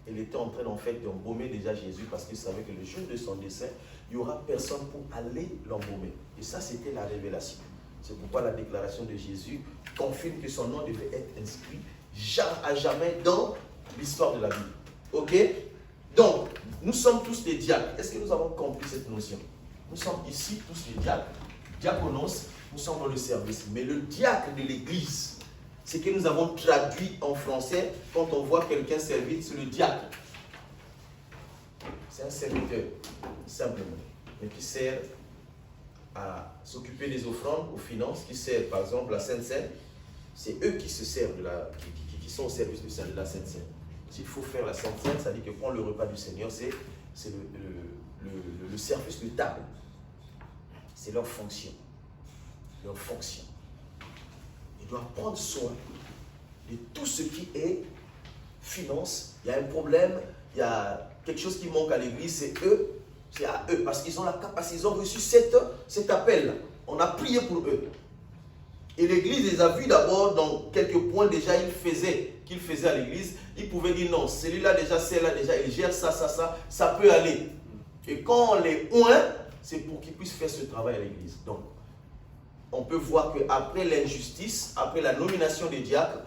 [SPEAKER 1] Elle était en train d'embaumer déjà Jésus parce qu'il savait que le jour de son décès, il n'y aura personne pour aller l'embaumer. Et ça, c'était la révélation. C'est pourquoi la déclaration de Jésus confirme que son nom devait être inscrit à jamais dans l'histoire de la Bible. Ok? Donc, nous sommes tous des diacres. Est-ce que nous avons compris cette notion? Nous sommes ici tous des diacres. Diaconos, nous sommes dans le service. Mais le diacre de l'église, c'est que nous avons traduit en français, quand on voit quelqu'un servir, c'est le diacre. C'est un serviteur, simplement, mais qui sert à s'occuper des offrandes, aux finances, qui sert par exemple la Sainte Seine. C'est eux qui se servent, qui sont au service de la Sainte Seine. S'il faut faire la Sainte Seine, ça dit que prendre le repas du Seigneur, c'est le service de table. C'est leur fonction. Leur fonction. Ils doivent prendre soin de tout ce qui est finance. Il y a un problème, il y a quelque chose qui manque à l'église, c'est eux, c'est à eux, parce qu'ils ont la capacité, ils ont reçu cet appel. On a prié pour eux. Et l'église les a vus d'abord dans quelques points déjà qu'ils faisaient à l'église. Ils pouvaient dire non, celui-là déjà, celle-là déjà, il gère ça, ça peut aller. Et quand on les oint, c'est pour qu'ils puissent faire ce travail à l'église. Donc, on peut voir qu'après l'injustice, après la nomination des diacres,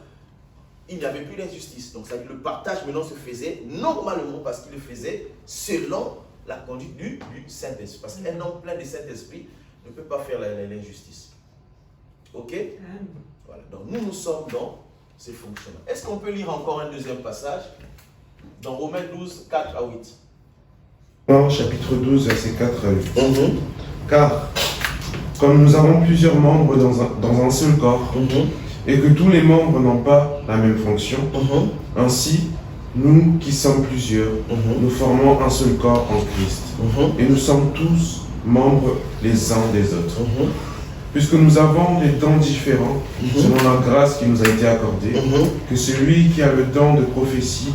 [SPEAKER 1] il n'y avait plus d'injustice. Donc, ça veut dire que le partage maintenant se faisait normalement parce qu'il le faisait selon la conduite du Saint-Esprit. Parce qu'un homme plein de Saint-Esprit ne peut pas faire l'injustice. Ok? Voilà. Donc, nous sommes dans ces fonctions-là. Est-ce qu'on peut lire encore un deuxième passage dans Romains 12, 4 à 8?
[SPEAKER 4] Romains chapitre 12, verset 4 à 8. Car, comme nous avons plusieurs membres dans un seul corps, et que tous les membres n'ont pas la même fonction, ainsi, nous qui sommes plusieurs, nous formons un seul corps en Christ. Et nous sommes tous membres les uns des autres. Puisque nous avons des dons différents, selon la grâce qui nous a été accordée, que celui qui a le don de prophétie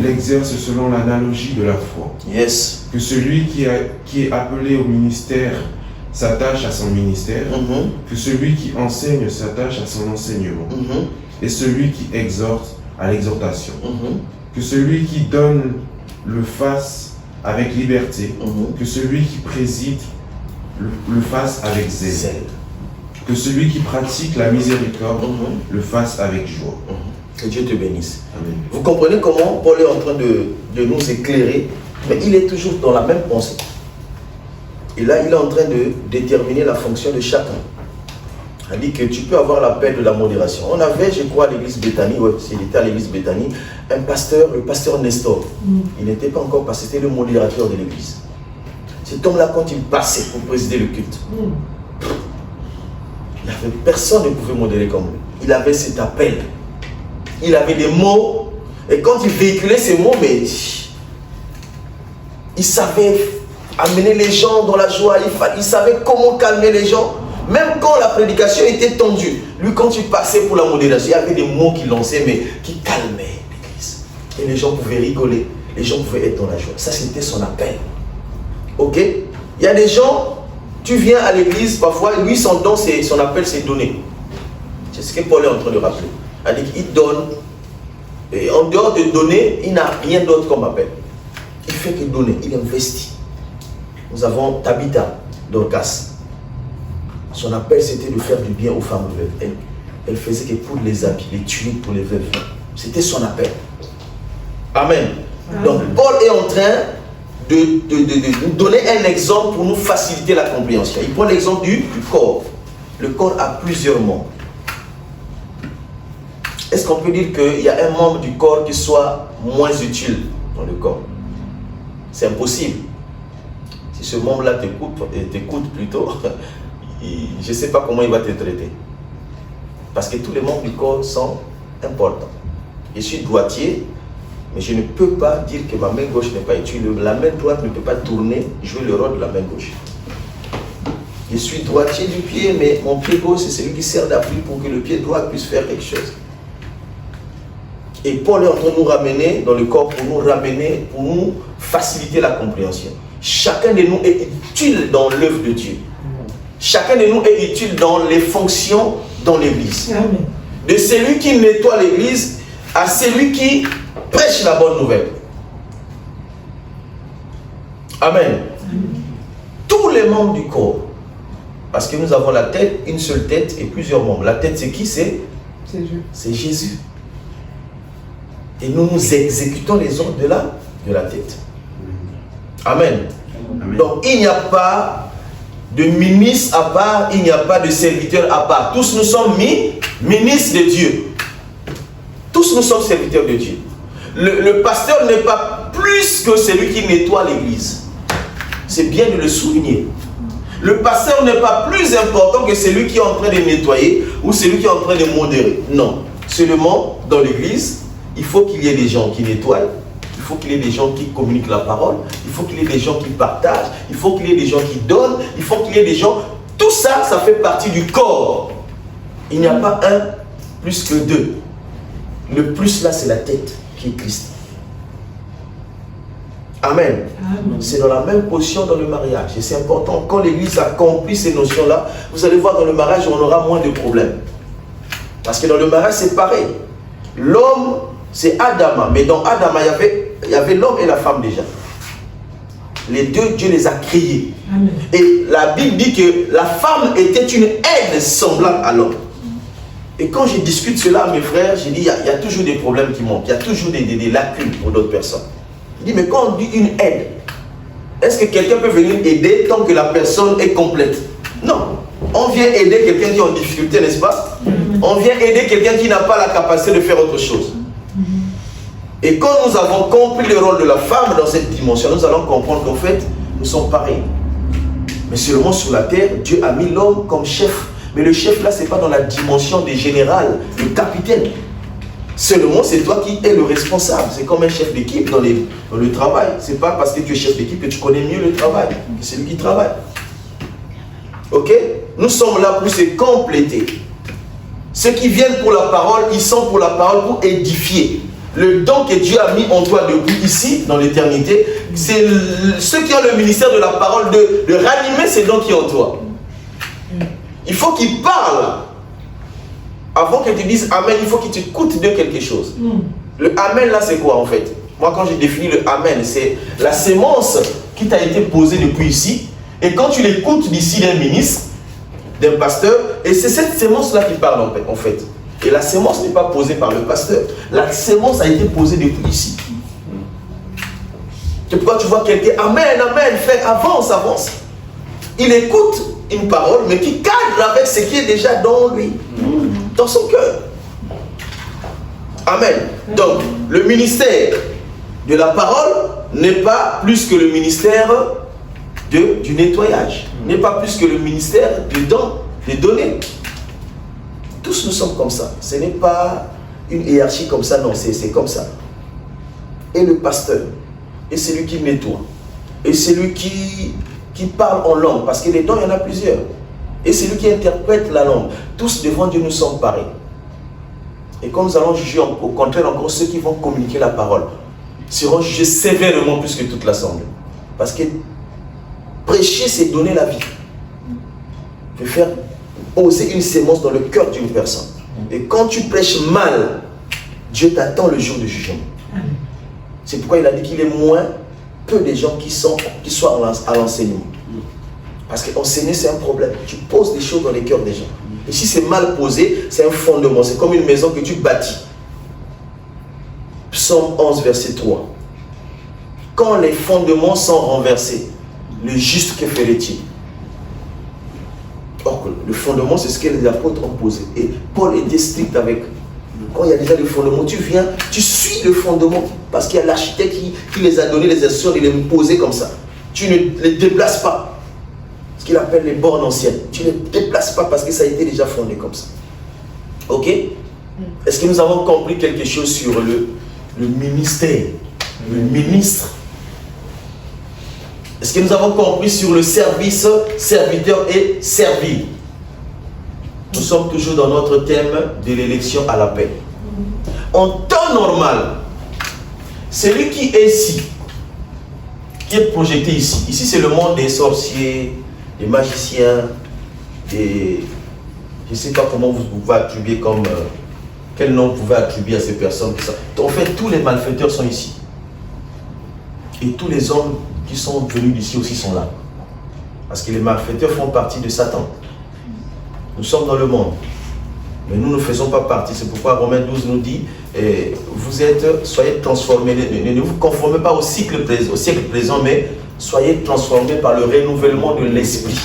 [SPEAKER 4] l'exerce selon l'analogie de la foi.
[SPEAKER 1] Yes.
[SPEAKER 4] Que celui qui est appelé au ministère s'attache à son ministère, que celui qui enseigne s'attache à son enseignement, et celui qui exhorte à l'exhortation, que celui qui donne le fasse avec liberté, que celui qui préside le fasse avec zèle, que celui qui pratique la miséricorde le fasse avec joie.
[SPEAKER 1] Que Dieu te bénisse.
[SPEAKER 4] Amen.
[SPEAKER 1] Vous comprenez comment Paul est en train de nous éclairer, mais il est toujours dans la même pensée. Et là, il est en train de déterminer la fonction de chacun. Il dit que tu peux avoir l'appel de la modération. On avait, je crois, à l'église Béthanie, s'il était à l'église Béthanie, un pasteur, le pasteur Nestor. Il n'était pas encore passé, c'était le modérateur de l'église. Cet homme-là, quand il passait pour présider le culte, personne ne pouvait modérer comme lui. Il avait cet appel. Il avait des mots. Et quand il véhiculait ces mots, mais il savait amener les gens dans la joie. Il savait comment calmer les gens. Même quand la prédication était tendue, lui, quand il passait pour la modération, il y avait des mots qu'il lançait, mais qui calmaient l'église. Et les gens pouvaient rigoler. Les gens pouvaient être dans la joie. Ça, c'était son appel. Ok? Il y a des gens... Tu viens à l'église, parfois, lui, son don, son appel, c'est donner. C'est ce que Paul est en train de rappeler. Il donne, et en dehors de donner, il n'a rien d'autre comme appel. Il fait que donner, il investit. Nous avons Tabitha Dorcas. Son appel, c'était de faire du bien aux femmes veuves. Elle faisait que pour les habits, les tuniques pour les veuves. C'était son appel. Amen. Donc, Paul est en train de nous donner un exemple pour nous faciliter la compréhension. Il prend l'exemple du corps. Le corps a plusieurs membres. Est-ce qu'on peut dire qu'il y a un membre du corps qui soit moins utile dans le corps? C'est impossible. Si ce membre-là t'écoute plutôt, je ne sais pas comment il va te traiter. Parce que tous les membres du corps sont importants. Je suis droitier, mais je ne peux pas dire que ma main gauche n'est pas utile. La main droite ne peut pas tourner, jouer le rôle de la main gauche. Je suis droitier du pied, mais mon pied gauche, c'est celui qui sert d'appui pour que le pied droit puisse faire quelque chose. Et Paul est en train de nous ramener dans le corps pour nous faciliter la compréhension. Chacun de nous est utile dans l'œuvre de Dieu. Chacun de nous est utile dans les fonctions dans l'église. De celui qui nettoie l'église à celui qui prêche la bonne nouvelle. Amen. Tous les membres du corps. Parce que nous avons la tête, une seule tête et plusieurs membres. La tête, c'est qui? C'est Jésus. Et nous exécutons les ordres de la tête. Amen. Amen. Donc il n'y a pas de ministre à part, il n'y a pas de serviteur à part. Tous nous sommes ministres de Dieu. Tous nous sommes serviteurs de Dieu. Le pasteur n'est pas plus que celui qui nettoie l'église. C'est bien de le souligner. Le pasteur n'est pas plus important que celui qui est en train de nettoyer ou celui qui est en train de modérer. Non. Seulement, dans l'église, il faut qu'il y ait des gens qui nettoient, il faut qu'il y ait des gens qui communiquent la parole, il faut qu'il y ait des gens qui partagent, il faut qu'il y ait des gens qui donnent, il faut qu'il y ait des gens... Tout ça, ça fait partie du corps. Il n'y a pas un plus que deux. Le plus là, c'est la tête qui est Christ. Amen. C'est dans la même position dans le mariage. Et c'est important, quand l'église a compris ces notions-là, vous allez voir dans le mariage, on aura moins de problèmes. Parce que dans le mariage, c'est pareil. L'homme, c'est Adama. Mais dans Adama, il y avait l'homme et la femme déjà. Les deux, Dieu les a créés. Amen. Et la Bible dit que la femme était une aide semblable à l'homme. Et quand je discute cela à mes frères, j'ai dit, il y a toujours des problèmes qui manquent. Il y a toujours des lacunes pour d'autres personnes. Il dit, mais quand on dit une aide, est-ce que quelqu'un peut venir aider tant que la personne est complète? Non. On vient aider quelqu'un qui est en difficulté, n'est-ce pas? On vient aider quelqu'un qui n'a pas la capacité de faire autre chose. Et quand nous avons compris le rôle de la femme dans cette dimension, nous allons comprendre qu'en fait, nous sommes pareils. Mais seulement sur la terre, Dieu a mis l'homme comme chef. Mais le chef là, ce n'est pas dans la dimension des générales, le capitaine. Seulement, c'est toi qui es le responsable. C'est comme un chef d'équipe dans le travail. Ce n'est pas parce que tu es chef d'équipe que tu connais mieux le travail que celui qui travaille. Ok? Nous sommes là pour se compléter. Ceux qui viennent pour la parole, ils sont pour la parole pour édifier. Le don que Dieu a mis en toi depuis ici, dans l'éternité, c'est ceux qui ont le ministère de la parole de ranimer ces dons qui sont en toi. Il faut qu'ils parlent. Avant que tu dises Amen, il faut qu'il te coûte de quelque chose. Le Amen là, c'est quoi en fait? Moi, quand j'ai défini le Amen, c'est la sémence qui t'a été posée depuis ici. Et quand tu l'écoutes d'ici d'un ministre, d'un pasteur, et c'est cette sémence-là qui parle en fait. Et la sémence n'est pas posée par le pasteur. La sémence a été posée depuis ici. C'est pourquoi tu vois quelqu'un, Amen, Amen, fait, avance, avance. Il écoute une parole, mais qui cadre avec ce qui est déjà dans lui, dans son cœur. Amen. Donc, le ministère de la parole n'est pas plus que le ministère du nettoyage, n'est pas plus que le ministère du don, des données. Tous nous sommes comme ça. Ce n'est pas une hiérarchie comme ça, non, c'est comme ça. Et le pasteur, et celui qui nettoie, et celui qui parle en langue, parce que les dons, il y en a plusieurs. Et celui qui interprète la langue. Tous devant Dieu, nous sommes pareils. Et quand nous allons juger, au contraire, encore ceux qui vont communiquer la parole seront jugés sévèrement plus que toute l'assemblée. Parce que prêcher, c'est donner la vie. De faire poser une sémence dans le cœur d'une personne. Et quand tu prêches mal, Dieu t'attend le jour du jugement. C'est pourquoi il a dit qu'il est moins peu des gens qui soient à l'enseignement. Parce qu'enseigner, c'est un problème. Tu poses des choses dans les cœurs des gens. Et si c'est mal posé, c'est un fondement. C'est comme une maison que tu bâtis. Psaume 11, verset 3. Quand les fondements sont renversés, le juste, que ferait-il? Or, le fondement, c'est ce que les apôtres ont posé. Et Paul était strict avec. Quand il y a déjà le fondement, tu viens, tu suis le fondement. Parce qu'il y a l'architecte qui les a donné les instructions, il les posait comme ça. Tu ne les déplaces pas. Ce qu'il appelle les bornes anciennes. Tu ne les déplaces pas parce que ça a été déjà fondé comme ça. Ok? Est-ce que nous avons compris quelque chose sur le ministère, le ministre? Est-ce que nous avons compris sur le service, serviteur et servir? Nous sommes toujours dans notre thème de l'élection à la paix. En temps normal, celui qui est ici, qui est projeté ici, ici c'est le monde des sorciers, des magiciens, des... Je ne sais pas comment vous pouvez attribuer comme... quel nom vous pouvez attribuer à ces personnes. En fait, tous les malfaiteurs sont ici. Et tous les hommes qui sont venus d'ici aussi sont là. Parce que les malfaiteurs font partie de Satan. Nous sommes dans le monde. Mais nous ne faisons pas partie. C'est pourquoi Romains 12 nous dit, soyez transformés. Ne vous conformez pas au siècle présent, mais soyez transformés par le renouvellement de l'esprit.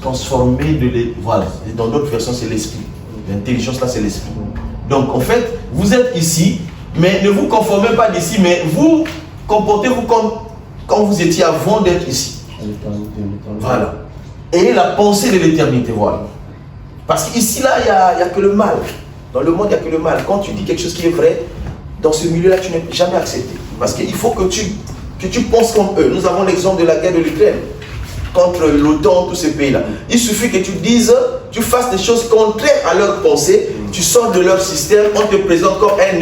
[SPEAKER 1] Transformés voilà. Et dans d'autres versions, c'est l'esprit. L'intelligence là, c'est l'esprit. Donc en fait, vous êtes ici, mais ne vous conformez pas d'ici, mais vous comportez-vous comme quand vous étiez avant d'être ici. Voilà. Et la pensée de l'éternité, voilà. Parce qu'ici, là, il n'y a que le mal. Dans le monde, il n'y a que le mal. Quand tu dis quelque chose qui est vrai, dans ce milieu-là, tu n'es jamais accepté. Parce qu'il faut que tu penses comme eux. Nous avons l'exemple de la guerre de l'Ukraine contre l'OTAN, tous ces pays-là. Il suffit que tu dises, tu fasses des choses contraires à leur pensée, tu sors de leur système, on te présente comme un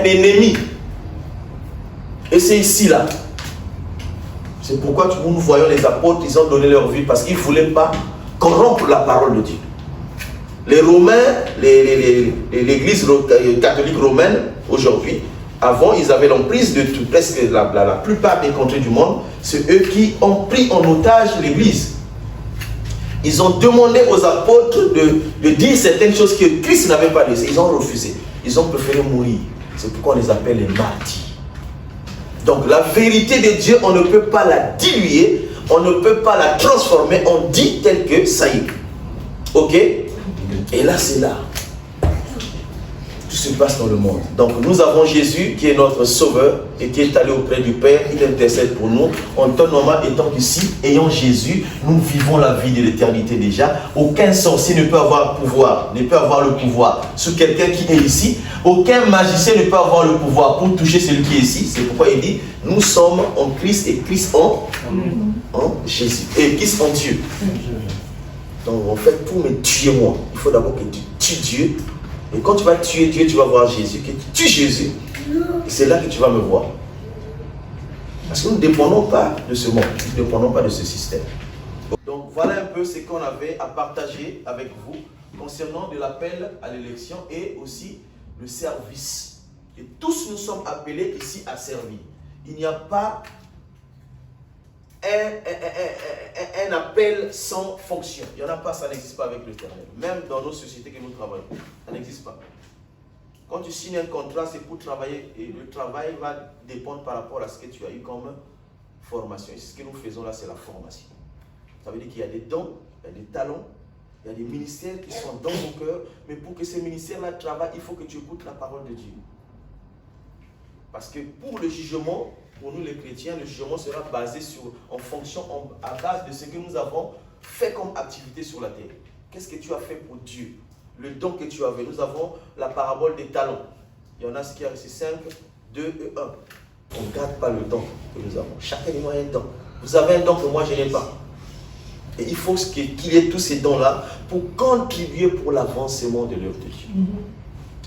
[SPEAKER 1] ennemi. Et c'est ici, là. C'est pourquoi nous voyons les apôtres, ils ont donné leur vie parce qu'ils ne voulaient pas corrompre la parole de Dieu. Les Romains, l'église catholique romaine, aujourd'hui, avant, ils avaient l'emprise de presque la plupart des contrées du monde. C'est eux qui ont pris en otage l'église. Ils ont demandé aux apôtres de dire certaines choses que Christ n'avait pas dit. Ils ont refusé. Ils ont préféré mourir. C'est pourquoi on les appelle les martyrs. Donc la vérité de Dieu, on ne peut pas la diluer, on ne peut pas la transformer, on dit tel que ça y est. Ok? Et là, c'est là. Tout se passe dans le monde. Donc nous avons Jésus qui est notre sauveur et qui est allé auprès du Père, il intercède pour nous. En temps normal, étant qu'ici, ayant Jésus, nous vivons la vie de l'éternité déjà. Aucun sorcier ne peut avoir le pouvoir sur quelqu'un qui est ici. Aucun magicien ne peut avoir le pouvoir pour toucher celui qui est ici. C'est pourquoi il dit, nous sommes en Christ et Christ en Jésus. Et Christ en Dieu. Donc en fait, pour me tuer moi, il faut d'abord que tu tues Dieu. Et quand tu vas tuer Dieu, tu vas voir Jésus. Que tu tues Jésus, et c'est là que tu vas me voir. Parce que nous ne dépendons pas de ce monde, nous ne dépendons pas de ce système. Donc voilà un peu ce qu'on avait à partager avec vous concernant de l'appel à l'élection et aussi le service. Et tous nous sommes appelés ici à servir. Il n'y a pas un appel sans fonction. Il n'y en a pas, ça n'existe pas avec l'Éternel. Même dans nos sociétés que nous travaillons, ça n'existe pas. Quand tu signes un contrat, c'est pour travailler et le travail va dépendre par rapport à ce que tu as eu comme formation. Et ce que nous faisons là, c'est la formation. Ça veut dire qu'il y a des dons, il y a des talents, il y a des ministères qui sont dans mon cœur, mais pour que ces ministères-là travaillent, il faut que tu écoutes la parole de Dieu. Parce que pour le jugement, pour nous les chrétiens, le jugement sera basé à base de ce que nous avons fait comme activité sur la terre. Qu'est-ce que tu as fait pour Dieu? Le don que tu avais. Nous avons la parabole des talents. Il y en a ce qui a reçu 5, 2 et 1. On ne garde pas le don que nous avons. Chacun de nous a un don. Vous avez un don que moi je n'ai pas. Et il faut qu'il y ait tous ces dons-là pour contribuer pour l'avancement de l'œuvre de Dieu.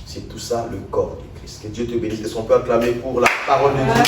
[SPEAKER 1] C'est tout ça le corps de Christ. Que Dieu te bénisse. Est-ce qu'on peut acclamer pour la parole de Dieu?